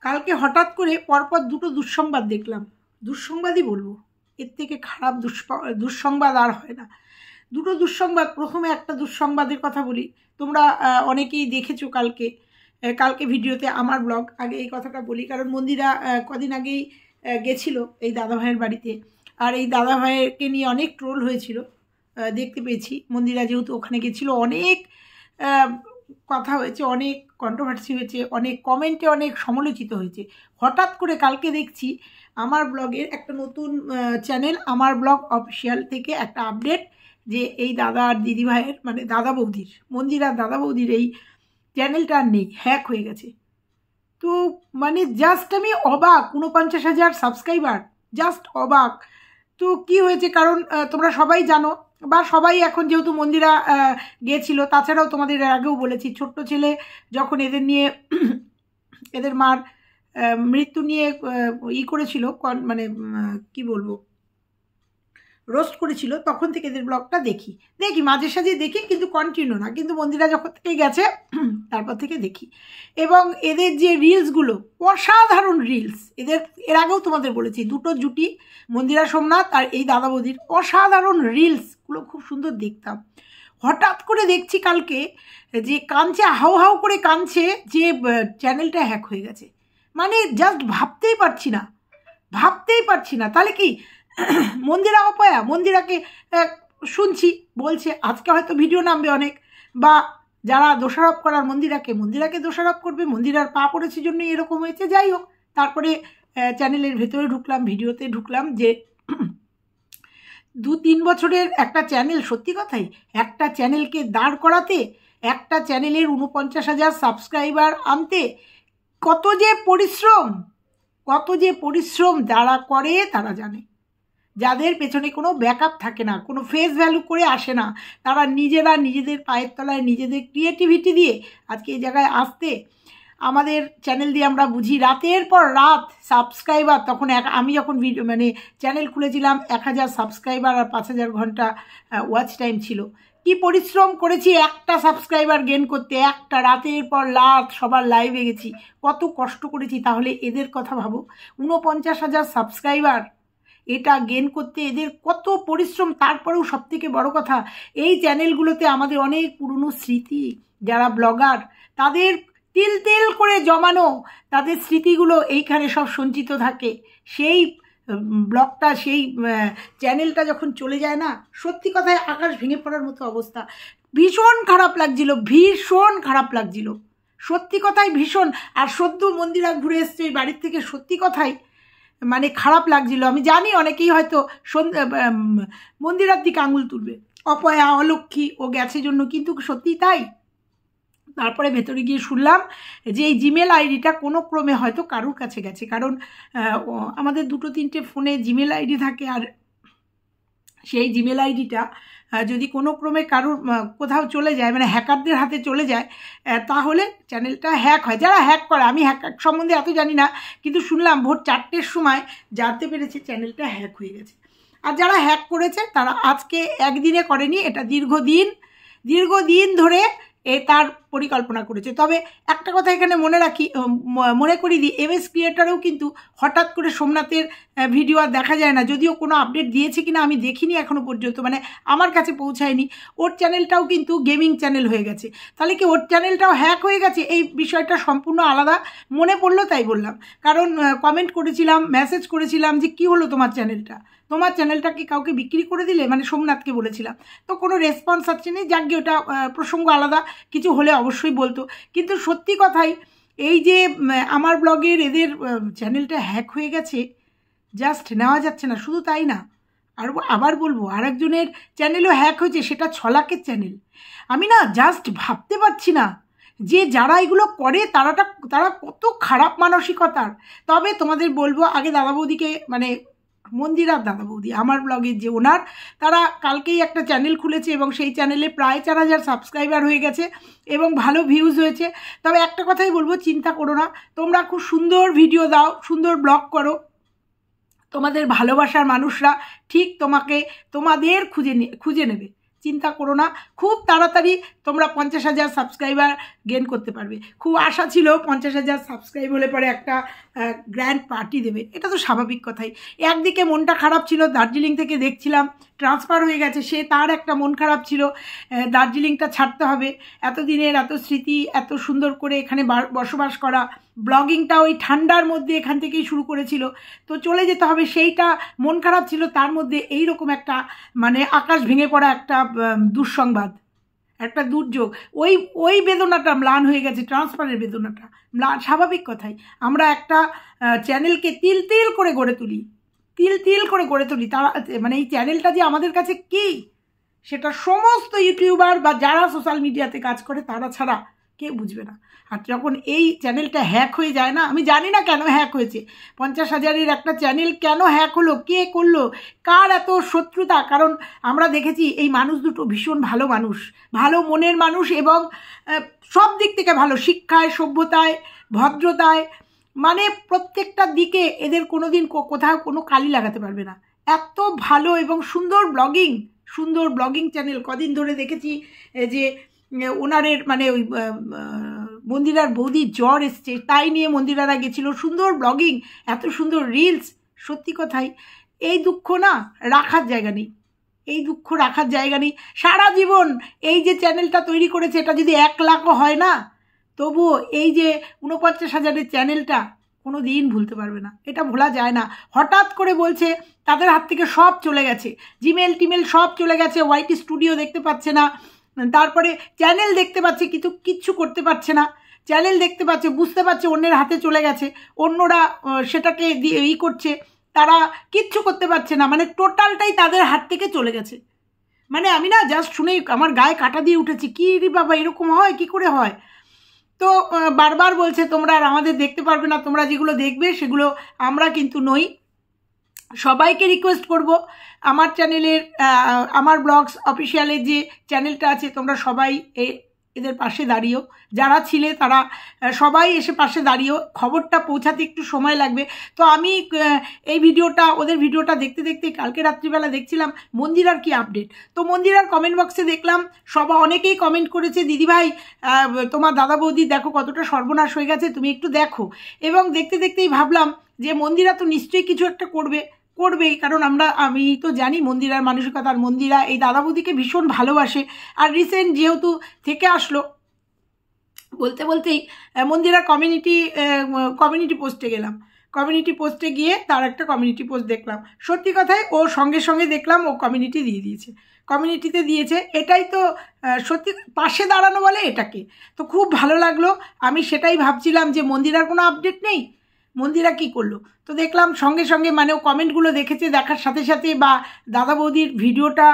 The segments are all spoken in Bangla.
কালকে হঠাৎ করে পরপর দুটো দুঃসংবাদ দেখলাম। দুঃসংবাদই বলবো, এর থেকে খারাপ দুঃসংবাদ আর হয় না। দুটো দুঃসংবাদ। প্রথমে একটা দুঃসংবাদের কথা বলি। তোমরা অনেকেই দেখেছো কালকে ভিডিওতে আমার ব্লগ। আগে এই কথাটা বলি, কারণ মন্দিরা কদিন আগেই গেছিলো এই দাদাভাইয়ের বাড়িতে, আর এই দাদাভাইকে নিয়ে অনেক ট্রোল হয়েছিল, দেখতে পেয়েছি। মন্দিরা যেহেতু ওখানে গেছিলো, অনেক কথা হয়েছে, অনেক কন্ট্রোভার্সি হয়েছে, অনেক কমেন্টে অনেক সমালোচিত হয়েছে। হঠাৎ করে কালকে দেখছি আমার ব্লগের একটা নতুন চ্যানেল আমার ব্লগ অফিসিয়াল থেকে একটা আপডেট, যে এই দাদা আর দিদিভাইয়ের মানে দাদা বৌদির, মন্দিরার দাদা বৌদির এই চ্যানেলটা আর নেই, হ্যাক হয়ে গেছে। তো মানে জাস্ট আমি অবাক। 49,000 সাবস্ক্রাইবার, জাস্ট অবাক। তো কি হয়েছে, কারণ তোমরা সবাই জানো, বা সবাই এখন যেহেতু মন্দিরা গিয়েছিল, তাছাড়াও তোমাদের আগেও বলেছি, ছোট্ট ছেলে যখন এদের নিয়ে এদের মার মৃত্যু নিয়ে করেছিল, মানে কি বলবো, রোস্ট করেছিল, তখন থেকে এদের ব্লগটা দেখি মাঝে সাঝে দেখি, কিন্তু কন্টিনিউ না। কিন্তু মন্দিরা যখন থেকে গেছে তারপর থেকে দেখি, এবং এদের যে রিলসগুলো, অসাধারণ রিলস এর আগেও তোমাদের বলেছি, দুটো জুটি মন্দিরা সোমনাথ আর এই দাদা বৌদির অসাধারণ রিলসগুলো খুব সুন্দর দেখতাম। হঠাৎ করে দেখছি কালকে যে কাঁদছে, হাউ হাউ করে কাঁদছে, যে চ্যানেলটা হ্যাক হয়ে গেছে। মানে জাস্ট ভাবতেই পারছি না। তাহলে কি মন্দিরা অপয়া? মন্দিরাকে শুনছি বলছে আজকে হয়তো ভিডিও নামবে অনেক, বা যারা দোষারোপ করার মন্দিরাকে দোষারোপ করবে, মন্দিরার পা পড়েছে জন্যই এরকম হয়েছে। যাই হোক, তারপরে চ্যানেলের ভেতরে ঢুকলাম, ভিডিওতে ঢুকলাম, যে 2-3 বছরের একটা চ্যানেল, সত্যি কথাই একটা চ্যানেলকে দাঁড় করাতে, একটা চ্যানেলের 49,000 সাবস্ক্রাইবার আনতে কত যে পরিশ্রম যারা করে তারা জানে। যাদের পেছনে কোনো ব্যাকআপ থাকে না, কোনো ফেস ভ্যালু করে আসে না, তারা নিজেরা নিজেদের পায়ের তলায় নিজেদের ক্রিয়েটিভিটি দিয়ে আজকে এই জায়গায় আসতে, আমাদের চ্যানেল দিয়ে আমরা বুঝি রাতের পর রাত সাবস্ক্রাইবার। তখন আমি যখন ভিডিও মানে চ্যানেল খুলেছিলাম 1,000 সাবস্ক্রাইবার আর 5,000 ঘন্টা ওয়াচ টাইম ছিল। কি পরিশ্রম করেছি একটা সাবস্ক্রাইবার গেন করতে, একটা রাতের পর রাত সবার লাইভে গেছি, কত কষ্ট করেছি। তাহলে এদের কথা ভাবো, 49,000 সাবস্ক্রাইবার এটা গেন করতে এদের কত পরিশ্রম। তারপরেও সবথেকে বড় কথা, এই চ্যানেলগুলোতে আমাদের অনেক পুরনো স্মৃতি, যারা ব্লগার তাদের তিল করে জমানো তাদের স্মৃতিগুলো এইখানে সব সঞ্চিত থাকে। সেই ব্লগটা, সেই চ্যানেলটা যখন চলে যায় না, সত্যি কথায় আকাশ ভেঙে পড়ার মতো অবস্থা। ভীষণ খারাপ লাগছিল, সত্যি কথাই ভীষণ। আর সদ্য মন্দিরা ঘুরে এসছে ওই বাড়ির থেকে, সত্যি কথাই মানে খারাপ লাগছিল। আমি জানি অনেকেই হয়তো মন্দিরার দিকে আঙুল তুলবে, অপয়া, অলক্ষী, ও গেছে জন্য, কিন্তু সত্যি তাই। তারপরে ভেতরে গিয়ে শুনলাম যে এই জিমেল আইডিটা কোনো ক্রমে হয়তো কারুর কাছে গেছে, কারণ আমাদের 2-3টে ফোনে জিমেল আইডি থাকে, আর সেই জিমেল আইডিটা যদি কোনো ক্রমে কারুর কোথাও চলে যায়, মানে হ্যাকারদের হাতে চলে যায়, তাহলে চ্যানেলটা হ্যাক হয়। যারা হ্যাক করে, আমি হ্যাক সম্বন্ধে এত জানি না, কিন্তু শুনলাম ভোর 4টের সময় জানতে পেরেছে চ্যানেলটা হ্যাক হয়ে গেছে। আর যারা হ্যাক করেছে তারা আজকে একদিনে করেনি, এটা দীর্ঘদিন ধরে তার পরিকল্পনা করেছে। তবে একটা কথা এখানে মনে করিয়ে দিই, MS ক্রিয়েটারেও কিন্তু হঠাৎ করে সোমনাথের ভিডিও আর দেখা যায় না, যদিও কোনো আপডেট দিয়েছে কিনা আমি দেখিনি এখনো পর্যন্ত, মানে আমার কাছে পৌঁছায়নি। ওর চ্যানেলটাও কিন্তু গেমিং চ্যানেল হয়ে গেছে। তাহলে কি ওর চ্যানেলটাও হ্যাক হয়ে গেছে? এই বিষয়টা সম্পূর্ণ আলাদা মনে পড়লো, তাই বললাম। কারণ কমেন্ট করেছিলাম, মেসেজ করেছিলাম যে কি হলো তোমার চ্যানেলটা কি কাউকে বিক্রি করে দিলে, মানে সোমনাথকে বলেছিলাম, তো কোনো রেসপন্স আসছে না। যাক, ওটা প্রসঙ্গ আলাদা, কিছু হলে অবশ্যই বলতো। কিন্তু সত্যি কথাই, এই যে আমার ব্লগের এদের চ্যানেলটা হ্যাক হয়ে গেছে, জাস্ট নেওয়া যাচ্ছে না। শুধু তাই না, আর আবার বলবো, আরেকজনের চ্যানেলও হ্যাক হয়েছে, সেটা 6 লাখের চ্যানেল। আমি না জাস্ট ভাবতে পারছি না যে যারা এগুলো করে তারা কত খারাপ মানসিকতার। তবে তোমাদের বলবো, আগে দাদা বৌদিকে, মানে মন্দিরার দাদা বৌদি, আমার ব্লগের যে ওনার, তারা কালকেই একটা চ্যানেল খুলেছে, এবং সেই চ্যানেলে প্রায় 4,000 সাবস্ক্রাইবার হয়ে গেছে, এবং ভালো ভিউজ হয়েছে। তবে একটা কথাই বলবো, চিন্তা করো না, তোমরা খুব সুন্দর ভিডিও দাও, সুন্দর ব্লগ করো, তোমাদের ভালোবাসার মানুষরা ঠিক তোমাদের খুঁজে নেবে। চিন্তা করো না, খুব তাড়াতাড়ি তোমরা 50,000 সাবস্ক্রাইবার গেন করতে পারবে। খুব আশা ছিল 50,000 সাবস্ক্রাইব হলে পরে একটা গ্র্যান্ড পার্টি দেবে, এটা তো স্বাভাবিক কথাই। একদিকে মনটা খারাপ ছিল, দার্জিলিং থেকে দেখছিলাম ট্রান্সফার হয়ে গেছে, সে তার একটা মন খারাপ ছিল, দার্জিলিংটা ছাড়তে হবে, এতদিনের এত স্মৃতি, এত সুন্দর করে এখানে বসবাস করা, ব্লগিংটা ওই ঠান্ডার মধ্যে এখান থেকেই শুরু করেছিল, তো চলে যেতে হবে, সেইটা মন খারাপ ছিল। তার মধ্যে এই রকম একটা মানে আকাশ ভেঙে পড়া একটা দুঃসংবাদ, একটা দুর্যোগ, ওই বেদনাটা ম্লান হয়ে গেছে, ট্রান্সফারের বেদনাটা ম্লান, স্বাভাবিক কথাই। আমরা একটা চ্যানেলকে তিল তিল করে গড়ে তুলি, তারা মানে এই চ্যানেলটা যে আমাদের কাছে কি, সেটা সমস্ত ইউটিউবার বা যারা সোশ্যাল মিডিয়াতে কাজ করে তারা ছাড়া কেউ বুঝবে না। আর যখন এই চ্যানেলটা হ্যাক হয়ে যায় না, আমি জানি না কেন হ্যাক হয়েছে, 50,000-এর একটা চ্যানেল কেন হ্যাক হলো, কে করলো, কার এত শত্রুতা? কারণ আমরা দেখেছি এই মানুষ দুটো ভীষণ ভালো মানুষ, ভালো মনের মানুষ, এবং সব দিক থেকে ভালো, শিক্ষায়, সভ্যতায়, ভদ্রতায়, মানে প্রত্যেকটা দিকে এদের কোনো দিন কোথাও কোনো কালি লাগাতে পারবে না। এত ভালো এবং সুন্দর ব্লগিং চ্যানেল। কদিন ধরে দেখেছি যে ওনারের মানে ওই মন্দিরার বৌদির জ্বর এসছে, তাই নিয়ে মন্দিরারা গেছিলো, সুন্দর ব্লগিং, এত সুন্দর রিলস, সত্যি কথাই এই দুঃখ না রাখার জায়গা নেই, সারা জীবন এই যে চ্যানেলটা তৈরি করেছে, এটা যদি 1 লাখও হয় না, তবুও এই যে 49,000-এর চ্যানেলটা কোনো দিন ভুলতে পারবে না, এটা ভোলা যায় না। হঠাৎ করে বলছে তাদের হাত থেকে সব চলে গেছে, জিমেল টিমেল সব চলে গেছে, ওয়াইটি স্টুডিও দেখতে পাচ্ছে না, তারপরে চ্যানেল দেখতে পাচ্ছে কিন্তু কিচ্ছু করতে পারছে না, চ্যানেল দেখতে পাচ্ছে, বুঝতে পারছে অন্যের হাতে চলে গেছে, অন্যরা সেটাকে করছে, তারা কিচ্ছু করতে পারছে না, মানে টোটালটাই তাদের হাত থেকে চলে গেছে। মানে আমি না জাস্ট শুনে আমার গায়ে কাঁটা দিয়ে উঠেছি, কি রে বাবা, এরকম হয়, কি করে হয়? তো বারবার বলছে তোমরা আর আমাদের দেখতে পারবে না, তোমরা যেগুলো দেখবে সেগুলো আমরা কিন্তু নই। সবাইকে রিকোয়েস্ট করব, আমার চ্যানেলের আমার ব্লগস অফিসিয়ালের যে চ্যানেলটা আছে, তোমরা সবাই এদের পাশে দাঁড়িয়েও, যারা ছিলে তারা সবাই এসে পাশে দাঁড়িয়েও, খবরটা পৌঁছাতে একটু সময় লাগবে। তো আমি এই ওদের ভিডিওটা দেখতে দেখতে কালকে রাত্রিবেলা দেখছিলাম মন্দিরার কি আপডেট। তো মন্দিরার কমেন্ট বক্সে দেখলাম অনেকেই কমেন্ট করেছে, দিদিভাই তোমার দাদা বৌদি দেখো কতটা সর্বনাশ হয়ে গেছে, তুমি একটু দেখো। এবং দেখতে দেখতেই ভাবলাম যে মন্দিরা তো নিশ্চয়ই কিছু একটা করবেই, কারণ আমি তো জানি মন্দিরার মানসিকতা, আর মন্দিরা এই দাদা বৌদিকে ভীষণ ভালোবাসে। আর রিসেন্ট যেহেতু থেকে আসলো, বলতে বলতেই মন্দিরার কমিউনিটি পোস্টে গেলাম, কমিউনিটি পোস্টে গিয়ে তার একটা কমিউনিটি পোস্ট দেখলাম, সত্যি কথাই ও সঙ্গে সঙ্গে দেখলাম ও কমিউনিটিতে দিয়েছে, এটাই তো সত্যি পাশে দাঁড়ানো বলে এটাকে। তো খুব ভালো লাগলো, আমি সেটাই ভাবছিলাম যে মন্দিরার কোনো আপডেট নেই, মন্দিরা কি করলো। তো দেখলাম সঙ্গে সঙ্গে মানে ও কমেন্টগুলো দেখেছে, দেখার সাথে সাথে বা দাদা বৌদির ভিডিওটা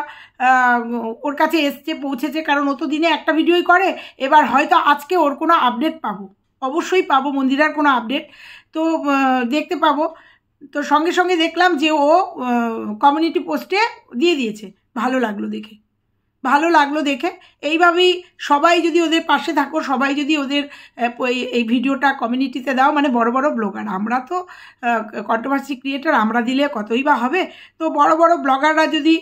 ওর কাছে পৌঁছেছে, কারণ ও তো দিনে একটা ভিডিওই করে, এবার হয়তো আজকে ওর কোনো আপডেট পাবো, অবশ্যই পাবো মন্দিরার কোনো আপডেট, তো দেখতে পাবো। তো সঙ্গে সঙ্গে দেখলাম যে ও কমিউনিটি পোস্টে দিয়ে দিয়েছে, ভালো লাগলো দেখে। এইভাবেই সবাই যদি ওদের পাশে থাকো, সবাই যদি ওদের এই ভিডিওটা কমিউনিটিতে দাও, মানে বড় বড় ব্লগার, আমরা তো কন্ট্রোভার্সি ক্রিয়েটার, আমরা দিলে কতই বা হবে, তো বড় বড় ব্লগাররা যদি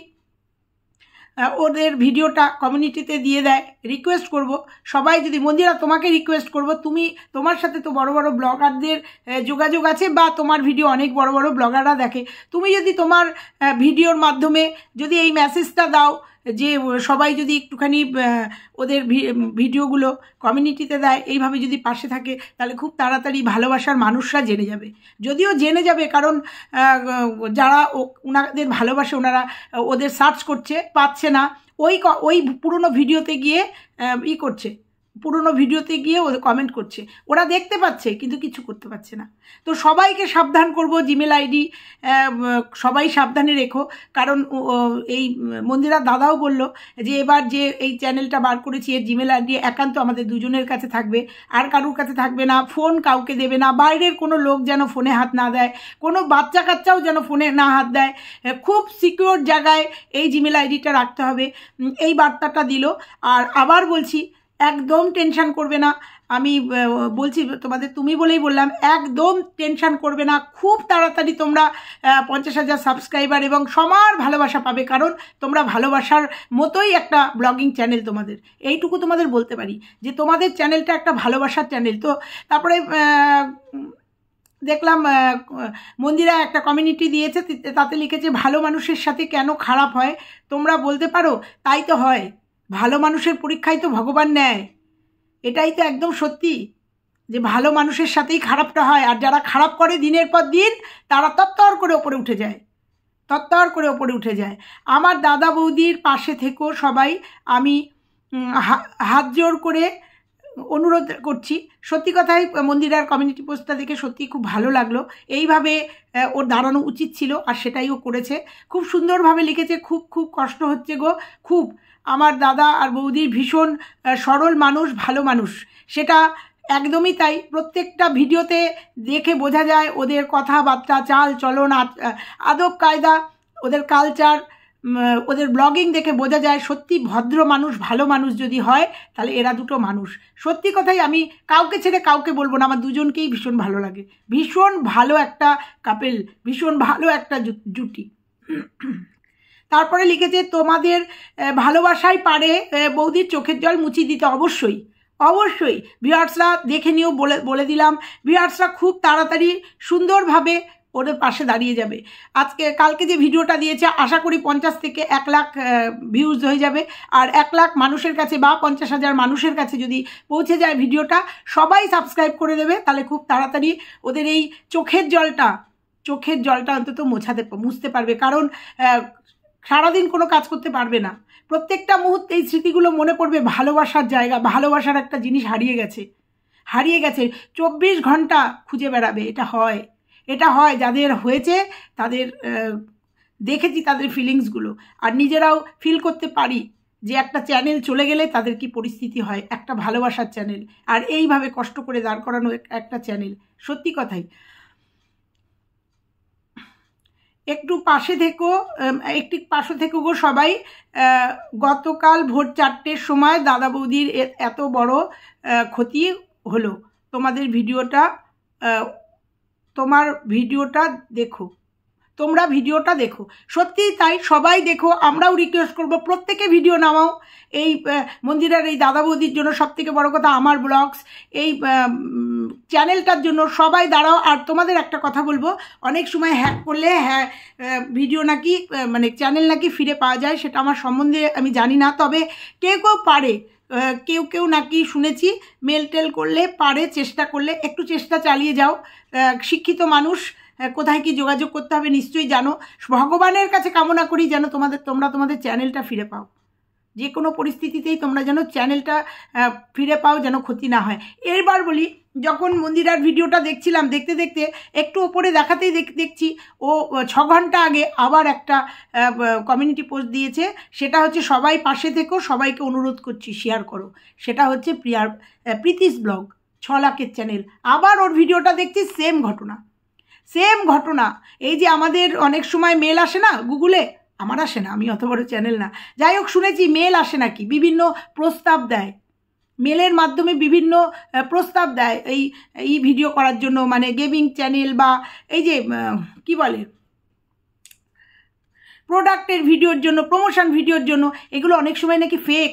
ওদের ভিডিওটা কমিউনিটিতে দিয়ে দেয়, রিকোয়েস্ট করব সবাই যদি, মন্দিরা তোমাকে রিকোয়েস্ট করব, তোমার সাথে তো বড় বড় ব্লগারদের যোগাযোগ আছে, বা তোমার ভিডিও অনেক বড় বড় ব্লগাররা দেখে, তুমি যদি তোমার ভিডিওর মাধ্যমে যদি এই মেসেজটা দাও যে সবাই যদি একটুখানি ওদের ভিডিওগুলো কমিউনিটিতে দেয়, এইভাবে যদি পাশে থাকে, তাহলে খুব তাড়াতাড়ি ভালোবাসার মানুষরা জেনে যাবে, যদিও জেনে যাবে, কারণ যারা ওনাদের ভালোবাসে ওনারা ওদের সার্চ করছে, পাচ্ছে না, ওই পুরনো ভিডিওতে গিয়ে ওদের কমেন্ট করছে, ওরা দেখতে পাচ্ছে কিন্তু কিছু করতে পারছে না। তো সবাইকে সাবধান করব, জিমেল আইডি সবাই সাবধানে রেখো, কারণ এই মন্দিরার দাদাও বলল যে এবার যে এই চ্যানেলটা বার করেছি এর জিমেল আইডি একান্ত আমাদের দুজনের কাছে থাকবে, আর কারুর কাছে থাকবে না, ফোন কাউকে দেবে না, বাইরের কোনো লোক যেন ফোনে হাত না দেয়, কোনো বাচ্চা কাচ্চাও যেন ফোনে না হাত দেয়, খুব সিকিউর জায়গায় এই জিমেল আইডিটা রাখতে হবে, এই বার্তাটা দিল। আর আবার বলছি, একদম টেনশন করবে না, আমি বলছি তোমাদের তুমি বলেই বললাম, একদম টেনশন করবে না, খুব তাড়াতাড়ি তোমরা 50,000 সাবস্ক্রাইবার এবং সবার ভালোবাসা পাবে, কারণ তোমরা ভালোবাসার মতোই একটা ব্লগিং চ্যানেল তোমাদের, এইটুকু তোমাদের বলতে পারি যে তোমাদের চ্যানেলটা একটা ভালোবাসার চ্যানেল। তো তারপরে দেখলাম মন্দিরা একটা কমিউনিটি দিয়েছে, তাতে লিখেছে ভালো মানুষের সাথে কেন খারাপ হয়। তোমরা বলতে পারো তাই তো হয়, ভালো মানুষের পরীক্ষায় তো ভগবান নেয়, এটাই তো একদম সত্যি যে ভালো মানুষের সাথেই খারাপটা হয়, আর যারা খারাপ করে দিনের পর দিন তারা তত্তর করে ওপরে উঠে যায়, তত্তর করে ওপরে উঠে যায়। আমার দাদা বৌদির পাশে থেকেও সবাই, আমি হাত জোর করে অনুরোধ করছি। সত্যি কথাই মন্দিরার কমিউনিটি পোস্টটা দেখে সত্যি খুব ভালো লাগলো, এইভাবে ওর দাঁড়ানো উচিত ছিল, আর সেটাই ও করেছে। খুব সুন্দরভাবে লিখেছে, খুব খুব কষ্ট হচ্ছে গো, খুব। আমার দাদা আর বৌদির ভীষণ সরল মানুষ, ভালো মানুষ, সেটা একদমই তাই। প্রত্যেকটা ভিডিওতে দেখে বোঝা যায় ওদের কথাবার্তা, চাল চলন, আদব কায়দা, ওদের কালচার, ওদের ব্লগিং দেখে বোঝা যায় সত্যি ভদ্র মানুষ, ভালো মানুষ যদি হয় তাহলে এরা দুটো মানুষ। সত্যি কথাই, আমি কাউকে ছেড়ে কাউকে বলবো না, আমার দুজনকেই ভীষণ ভালো লাগে, ভীষণ ভালো একটা কাপেল, ভীষণ ভালো একটা জুটি। তারপরে লিখেছে তোমাদের ভালোবাসাই পারে বৌদির চোখের জল মুছিয়ে দিতে। অবশ্যই অবশ্যই ভিউয়ার্সরা দেখে নিও, বলে দিলাম, ভিউয়ার্সরা খুব তাড়াতাড়ি সুন্দরভাবে ওদের পাশে দাঁড়িয়ে যাবে। কালকে যে ভিডিওটা দিয়েছে আশা করি 50 থেকে 1 লাখ ভিউজ হয়ে যাবে, আর 1 লাখ মানুষের কাছে বা 50,000 মানুষের কাছে যদি পৌঁছে যায় ভিডিওটা, সবাই সাবস্ক্রাইব করে দেবে, তাহলে খুব তাড়াতাড়ি ওদের এই চোখের জলটা অন্তত মুছতে পারবে। কারণ সারাদিন কোনো কাজ করতে পারবে না, প্রত্যেকটা মুহূর্তে এই স্মৃতিগুলো মনে পড়বে, ভালোবাসার জায়গা, ভালোবাসার একটা জিনিস হারিয়ে গেছে 24 ঘন্টা খুঁজে বেড়াবে। এটা হয় যাদের হয়েছে, তাদের দেখেছি তাদের ফিলিংসগুলো, আর নিজেরাও ফিল করতে পারি যে একটা চ্যানেল চলে গেলে তাদের কি পরিস্থিতি হয়, একটা ভালোবাসার চ্যানেল, আর এইভাবে কষ্ট করে দাঁড় করানো একটা চ্যানেল। সত্যি কথাই, একটু পাশে থেকো গো সবাই। গতকাল ভোর 4টের সময় দাদা বৌদির এত বড় ক্ষতি হলো, তোমার ভিডিওটা দেখো, সত্যিই তাই, সবাই দেখো। আমরাও রিকোয়েস্ট করবো প্রত্যেকে ভিডিও নামাও, এই মন্দিরের এই দাদা বৌদির জন্য, সবথেকে বড় কথা আমার ব্লগস এই চ্যানেলটার জন্য সবাই দাঁড়াও। আর তোমাদের একটা কথা বলবো, অনেক সময় হ্যাক করলে ভিডিও নাকি মানে চ্যানেল নাকি ফিরে পাওয়া যায়, সেটা আমার সম্বন্ধে আমি জানি না, তবে কেউ পারে, কেউ নাকি শুনেছি মেল টেল করলে পারে, চেষ্টা করলে একটু চেষ্টা চালিয়ে যাও। শিক্ষিত মানুষ, কোথায় কি যোগাযোগ করতে হবে নিশ্চয়ই জানো। ভগবানের কাছে কামনা করি যেন তোমরা তোমাদের চ্যানেলটা ফিরে পাও, যে কোনো পরিস্থিতিতেই তোমরা যেন চ্যানেলটা ফিরে পাও, যেন ক্ষতি না হয়। এরবার বলি, যখন মন্দিরার ভিডিওটা দেখছিলাম, দেখতে দেখতে একটু ওপরে দেখাতেই দেখছি ও 6 ঘন্টা আগে আবার একটা কমিউনিটি পোস্ট দিয়েছে, সেটা হচ্ছে সবাই পাশে থেকো, সবাইকে অনুরোধ করছি শেয়ার করো। সেটা হচ্ছে প্রীতিস ব্লগ 6 লাখের চ্যানেল, আবার ওর ভিডিওটা দেখছি, সেম ঘটনা। এই যে আমাদের অনেক সময় মেল আসে না গুগলে, আমার আসে না, আমি অত বড় চ্যানেল না, যাই হোক শুনেছি মেল আসে নাকি, বিভিন্ন প্রস্তাব দেয়, মেলের মাধ্যমে বিভিন্ন প্রস্তাব দেয় এই ভিডিও করার জন্য, মানে গেমিং চ্যানেল বা এই যে কি বলে প্রোডাক্টের ভিডিওর জন্য, প্রমোশন ভিডিওর জন্য, এগুলো অনেক সময় নাকি ফেক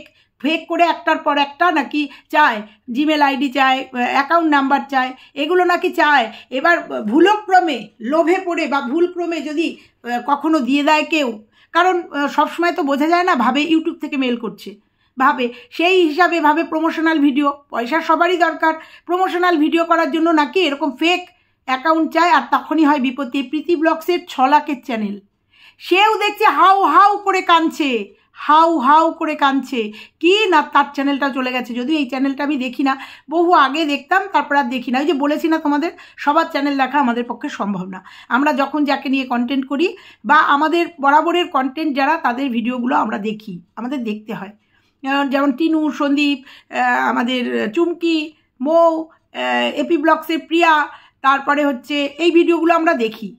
করে একটার পর একটা নাকি চায়, জিমেল আইডি চায়, অ্যাকাউন্ট নাম্বার চায়, এগুলো নাকি চায়। এবার ভুলক্রমে লোভে পড়ে বা ভুলক্রমে যদি কখনো দিয়ে দেয় কেউ, কারণ সবসময় তো বোঝা যায় না, ভাবে ইউটিউব থেকে মেল করছে, সেই হিসাবে ভাবে প্রমোশনাল ভিডিও, পয়সা সবারই দরকার, প্রমোশনাল ভিডিও করার জন্য নাকি এরকম ফেক অ্যাকাউন্ট চায়, আর তখনই হয় বিপত্তি। প্রীতি ব্লগসের 6 লাখের চ্যানেল, সেও দেখছে হাউ করে কাঁদছে কি না, তার চ্যানেলটা চলে গেছে। যদিও এই চ্যানেলটা আমি দেখি না, বহু আগে দেখতাম, তারপর আর দেখি না। ওই যে বলেছি না তোমাদের, সবার চ্যানেল দেখা আমাদের পক্ষে সম্ভব না। আমরা যখন যাকে নিয়ে কন্টেন্ট করি বা আমাদের বরাবরের কন্টেন্ট যারা, তাদের ভিডিওগুলো আমরা দেখি, আমাদের দেখতে হয়। যেমন টিনু, সন্দীপ, আমাদের চুমকি, মৌ, এপি ব্লগসের প্রিয়া, তারপরে হচ্ছে এই ভিডিওগুলো আমরা দেখি,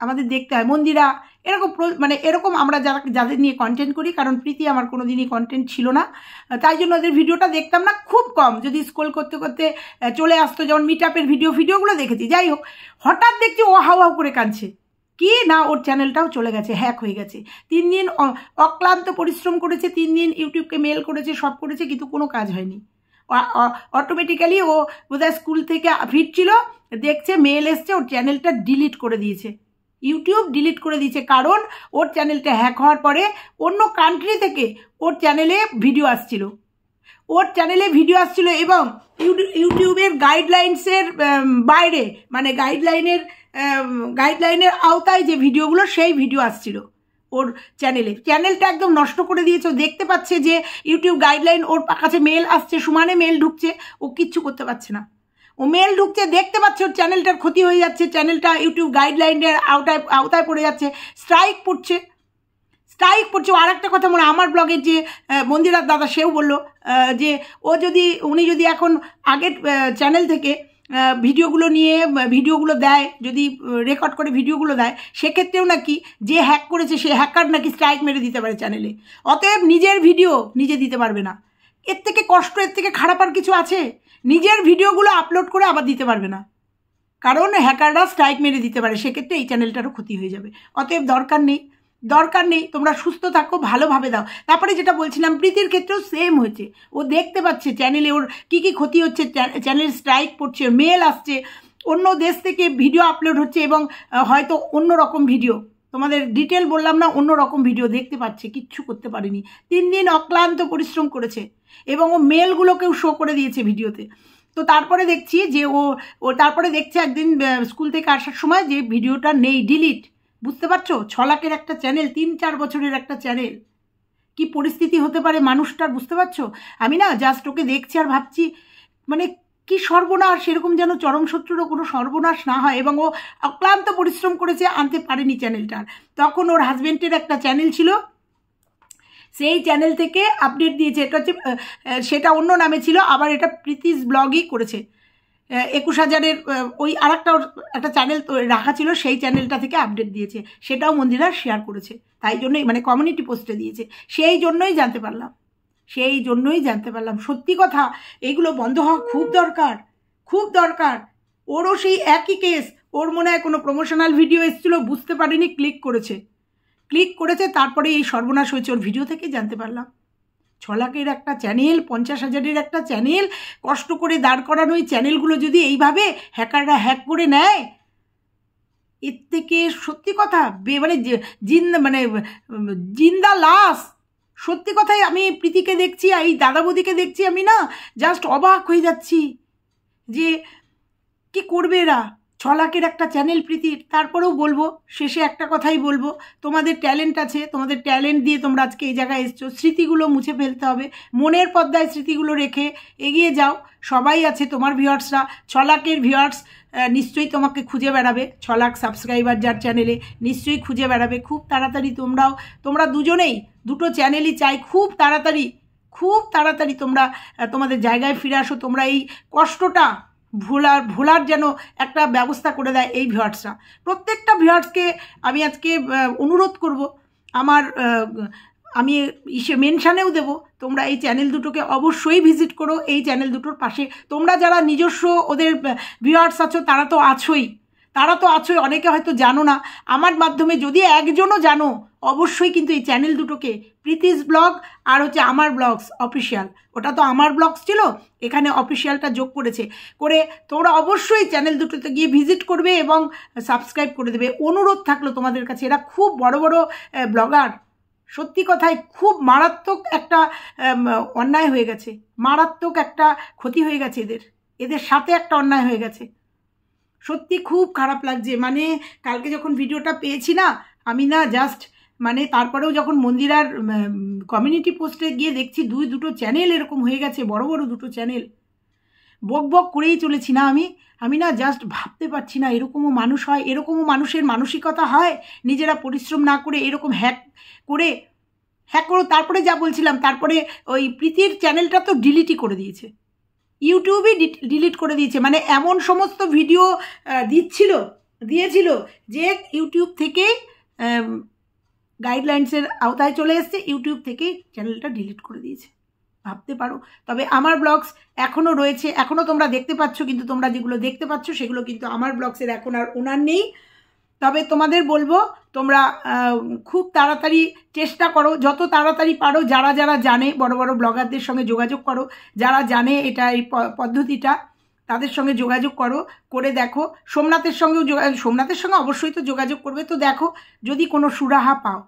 আমাদের দেখতে হয়। মন্দিরা এরকম মানে এরকম আমরা যাদের নিয়ে কন্টেন্ট করি, কারণ প্রীতি আমার কোনো দিনই কন্টেন্ট ছিল না, তাই জন্য ওদের ভিডিওটা দেখতাম না, খুব কম, যদি স্ক্রল করতে করতে চলে আসতো, যেমন মিট আপের ভিডিওগুলো দেখেছি। যাই হোক, হঠাৎ দেখছি ও হাউ হাউ করে কাঁদছে, কি না ওর চ্যানেলটাও চলে গেছে, হ্যাক হয়ে গেছে। 3 দিন অক্লান্ত পরিশ্রম করেছে, 3 দিন ইউটিউবকে মেল করেছে, সব করেছে, কিন্তু কোনো কাজ হয়নি। অটোমেটিক্যালি ও বোধহয় স্কুল থেকে ফিরছিল, দেখছে মেল এসছে, ওর চ্যানেলটা ডিলিট করে দিয়েছে, ইউটিউব ডিলিট করে দিয়েছে। কারণ ওর চ্যানেলটা হ্যাক হওয়ার পরে অন্য কান্ট্রি থেকে ওর চ্যানেলে ভিডিও আসছিল, এবং ইউটিউবের গাইডলাইন্সের বাইরে, মানে গাইডলাইনের আওতায় যে ভিডিওগুলো, সেই ভিডিও আসছিল ওর চ্যানেলটা একদম নষ্ট করে দিয়েছে। ও দেখতে পাচ্ছে যে ইউটিউব গাইডলাইন, ওর কাছে মেল আসছে, সমানে মেল ঢুকছে, ও কিচ্ছু করতে পারছে না। ও মেল ঢুকছে, দেখতে পাচ্ছে ওর চ্যানেলটার ক্ষতি হয়ে যাচ্ছে, চ্যানেলটা ইউটিউব গাইডলাইনের আওতায় পড়ে যাচ্ছে, স্ট্রাইক পড়ছে। ও আর একটা কথা মনে, আমার ব্লগের যে মন্দিরার দাদা, সেও বললো যে উনি যদি এখন আগের চ্যানেল থেকে ভিডিওগুলো দেয়, যদি রেকর্ড করে ভিডিওগুলো দেয়, সেক্ষেত্রেও নাকি যে হ্যাক করেছে সে হ্যাকার নাকি স্ট্রাইক মেরে দিতে পারে চ্যানেলে। অতএব নিজের ভিডিও নিজে দিতে পারবে না, এর থেকে কষ্ট, এর থেকে খারাপ আর কিছু আছে? নিজের ভিডিওগুলো আপলোড করে আবার দিতে পারবে না, কারণ হ্যাকাররা স্ট্রাইক মেরে দিতে পারে, সেক্ষেত্রে এই চ্যানেলটারও ক্ষতি হয়ে যাবে। অতএব দরকার নেই, তোমরা সুস্থ থাকো, ভালোভাবে দাও। তারপরে যেটা বলছিলাম, প্রীতির ক্ষেত্রেও সেম হয়েছে, ও দেখতে পাচ্ছে চ্যানেলে ওর কী ক্ষতি হচ্ছে, চ্যানেল স্ট্রাইক পড়ছে, মেল আসছে, অন্য দেশ থেকে ভিডিও আপলোড হচ্ছে, এবং হয়তো অন্য রকম ভিডিও, তোমাদের ডিটেল বললাম না, অন্য রকম ভিডিও দেখতে পাচ্ছে, কিচ্ছু করতে পারেনি। 3 দিন অক্লান্ত পরিশ্রম করেছে, এবং ও মেলগুলোকেও শো করে দিয়েছে ভিডিওতে। তো তারপরে দেখছি যে ও তারপরে দেখছে একদিন স্কুল থেকে আসার সময় যে ভিডিওটা নেই, ডিলিট। বুঝতে পারছো, 6 লাখের একটা চ্যানেল, 3-4 বছরের একটা চ্যানেল, কি পরিস্থিতি হতে পারে মানুষটার, বুঝতে পারছো? আমি না জাস্ট ওকে দেখছি আর ভাবছি, মানে কি সর্বনাশ, সেরকম যেন চরম শত্রুরও কোনো সর্বনাশ না হয়। এবং ও অক্লান্ত পরিশ্রম করেছে, আনতে পারেনি চ্যানেলটার। তখন ওর হাজবেন্ডের একটা চ্যানেল ছিল, সেই চ্যানেল থেকে আপডেট দিয়েছে, এটা হচ্ছে সেটা অন্য নামে ছিল, আবার এটা প্রীতিস ব্লগই করেছে। 21,000-এর ওই আর একটা চ্যানেল রাখা ছিল, সেই চ্যানেলটা থেকে আপডেট দিয়েছে, সেটাও মন্দিরা শেয়ার করেছে, তাই জন্যই, মানে কমিউনিটি পোস্টে দিয়েছে, সেই জন্যই জানতে পারলাম। সত্যি কথা, এইগুলো বন্ধ হওয়া খুব দরকার। ওরও সেই একই কেস, ওর মনে হয় কোনো প্রমোশনাল ভিডিও এসেছিলো, বুঝতে পারিনি, ক্লিক করেছে, তারপরে এই সর্বনাশ হয়েছে, ওর ভিডিও থেকে জানতে পারলাম। 6 লাখের একটা চ্যানেল, 50,000-এর একটা চ্যানেল, কষ্ট করে দাঁড় করানো ওই চ্যানেলগুলো যদি এইভাবে হ্যাকাররা হ্যাক করে নেয়, এর থেকে সত্যি কথা মানে জিন্দা লাশ। সত্যি কথাই, আমি প্রীতিকে দেখছি, এই দাদা বৌদিকে দেখছি, আমি না জাস্ট অবাক হয়ে যাচ্ছি যে কি করবে এরা। 6 লাখের একটা চ্যানেল প্রীতির। তারপরেও বলবো, শেষে একটা কথাই বলবো, তোমাদের ট্যালেন্ট আছে, তোমাদের ট্যালেন্ট দিয়ে তোমরা আজকে এই জায়গায় এসছো, স্মৃতিগুলো মুছে ফেলতে হবে, মনের পর্দায় স্মৃতিগুলো রেখে এগিয়ে যাও। সবাই আছে তোমার ভিউয়ার্সরা, 6 লাখের ভিউয়ার্স নিশ্চয়ই তোমাকে খুঁজে বেড়াবে, 6 লাখ সাবস্ক্রাইবার যার চ্যানেলে, নিশ্চয়ই খুঁজে বেড়াবে। খুব তাড়াতাড়ি তোমরা দুজনেই, দুটো চ্যানেলই চাই, খুব তাড়াতাড়ি তোমরা তোমাদের জায়গায় ফিরে আসো। তোমরা এই কষ্টটা ভোলার যেন একটা ব্যবস্থা করে দেয় এই ভিউয়ার্সরা। প্রত্যেকটা ভিউয়ার্সকে আমি আজকে অনুরোধ করব, আমি মেনশানেও দেব, তোমরা এই চ্যানেল দুটোকে অবশ্যই ভিজিট করো। এই চ্যানেল দুটোর পাশে তোমরা যারা নিজস্ব ওদের ভিউয়ার্স আছো, তারা তো আছোই, অনেকে হয়তো জানো না, আমার মাধ্যমে যদি একজনও জানো, অবশ্যই কিন্তু এই চ্যানেল দুটোকে, প্রীতিস ব্লগ আর হচ্ছে আমার ব্লগস অফিসিয়াল, ওটা তো আমার ব্লগস ছিল, এখানে অফিসিয়ালটা যোগ করে তোমরা অবশ্যই চ্যানেল দুটোতে গিয়ে ভিজিট করবে এবং সাবস্ক্রাইব করে দেবে। অনুরোধ থাকলো তোমাদের কাছে, এরা খুব বড় ব্লগার, সত্যি কথাই খুব মারাত্মক একটা অন্যায় হয়ে গেছে, মারাত্মক একটা ক্ষতি হয়ে গেছে, এদের সাথে একটা অন্যায় হয়ে গেছে। সত্যি খুব খারাপ লাগছে, মানে কালকে যখন ভিডিওটা পেয়েছি না, আমি না জাস্ট মানে তারপরেও যখন মন্দিরার কমিউনিটি পোস্টে গিয়ে দেখছি দুটো চ্যানেল এরকম হয়ে গেছে, বড় দুটো চ্যানেল, বক করেই চলেছি না আমি না জাস্ট ভাবতে পারছি না, এরকমও মানুষ হয়, এরকমও মানুষের মানসিকতা হয়, নিজেরা পরিশ্রম না করে এরকম হ্যাক করো। তারপরে যা বলছিলাম, তারপরে ওই প্রীতির চ্যানেলটা তো ডিলিটই করে দিয়েছে, ইউটিউবই ডিলিট করে দিয়েছে, মানে এমন সমস্ত ভিডিও দিচ্ছিল দিয়েছিল যে ইউটিউব থেকে গাইডলাইন্সের আওতায় চলে এসছে, ইউটিউব থেকেই চ্যানেলটা ডিলিট করে দিয়েছে। ভাবতে পারো। তবে আমার ব্লগস এখনও রয়েছে, এখনও তোমরা দেখতে পাচ্ছ, কিন্তু তোমরা যেগুলো দেখতে পাচ্ছ সেগুলো কিন্তু আমার ব্লগসের এখন আর ওনার নেই। তবে তোমাদের বলবো তোমরা খুব তাড়াতাড়ি চেষ্টা করো, যত তাড়াতাড়ি পারো, যারা যারা জানে বড় বড় ব্লগারদের সঙ্গে যোগাযোগ করো, যারা জানে এটা এই পদ্ধতিটা তাদের সঙ্গে যোগাযোগ করো, করে দেখো। সোমনাথের সঙ্গেও সোমনাথের সঙ্গে অবশ্যই তো যোগাযোগ করবে, তো দেখো যদি কোনো সুরাহা পাও।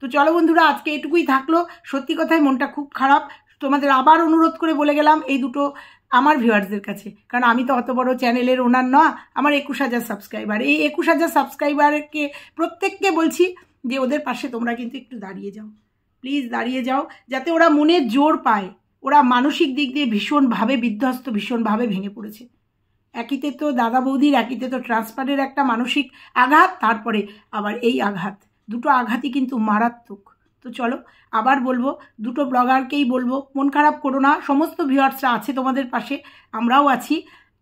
তো চলো বন্ধুরা, আজকে এটুকুই থাকলো। সত্যি কথাই মনটা খুব খারাপ। তোমাদের আবার অনুরোধ করে বলে গেলাম এই দুটো আমার ভিউয়ার্সদের কাছে, কারণ আমি তো অত বড় চ্যানেলের ওনার না, আমার 21,000 সাবস্ক্রাইবার। এই 21,000 সাবস্ক্রাইবারকে প্রত্যেককে বলছি যে ওদের পাশে তোমরা কিন্তু একটু দাঁড়িয়ে যাও, প্লিজ দাঁড়িয়ে যাও, যাতে ওরা মনে জোর পায়। ওরা মানসিক দিক দিয়ে ভীষণভাবে বিধ্বস্ত, ভীষণভাবে ভেঙে পড়েছে। একইতে তো দাদা বৌদির, একইতে তো ট্রান্সফারের একটা মানসিক আঘাত, তারপরে আবার এই আঘাত, দুটো আঘাতই কিন্তু মারাত্মক। তো চলো আবার বলবো, দুটো ব্লগারকেই বলবো মন খারাপ করো না, সমস্ত ভিউয়ার্সরা আছে তোমাদের পাশে, আমরাও আছি,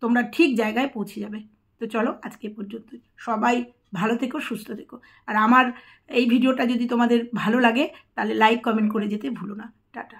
তোমরা ঠিক জায়গায় পৌঁছে যাবে। তো চলো আজকে পর্যন্ত, সবাই ভালো থেকো, সুস্থ থেকো। আর আমার এই ভিডিওটা যদি তোমাদের ভালো লাগে তাহলে লাইক কমেন্ট করে যেতে ভুলো না। টাটা।